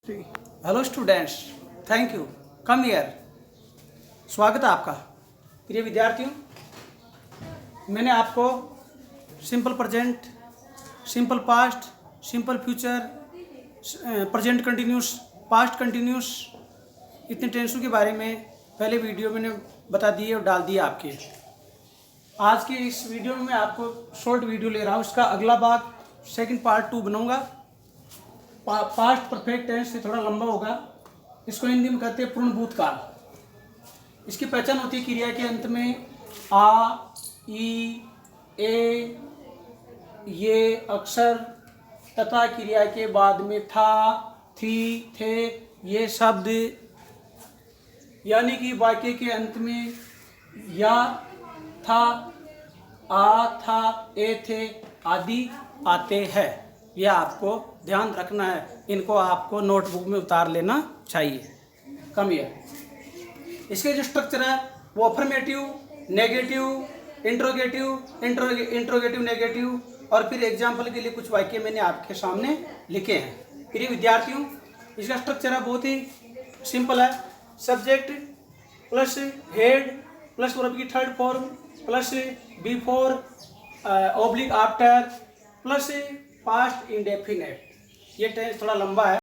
Hello students, thank you, come here. स्वागत है आपका। प्रिय विद्यार्थियों, मैंने आपको simple present, simple past, simple future, present continuous, past continuous इतने टेंसों के बारे में पहले वीडियो मैंने बता दिए और डाल दिए आपके। आज के इस वीडियो में मैं आपको शॉर्ट वीडियो ले रहा हूँ। इसका अगला भाग सेकंड पार्ट 2 बनाऊंगा। पास्ट परफेक्ट टेंस से थोड़ा लंबा होगा। इसको हिंदी में कहते हैं पूर्ण भूतकाल। इसकी पहचान होती है क्रिया के अंत में आ, ई, ए, ये अक्षर तथा क्रिया के बाद में था, थी, थे ये शब्द, यानी कि वाक्य के अंत में या, था, आ, था, ए, थे आदि आते हैं। यह आपको ध्यान रखना है। इनको आपको नोटबुक में उतार लेना चाहिए। Come here. इसके जो स्ट्रक्चर है वो अफर्मेटिव, नेगेटिव, इंट्रोगेटिव, नेगेटिव और फिर एग्जाम्पल के लिए कुछ वाक्य मैंने आपके सामने लिखे हैं। प्रिय विद्यार्थियों, इसका स्ट्रक्चर है बहुत ही सिंपल है। Subject plus had plus verb की third form plus before oblique after plus past indefinite. ये टेंस थोड़ा लंबा है।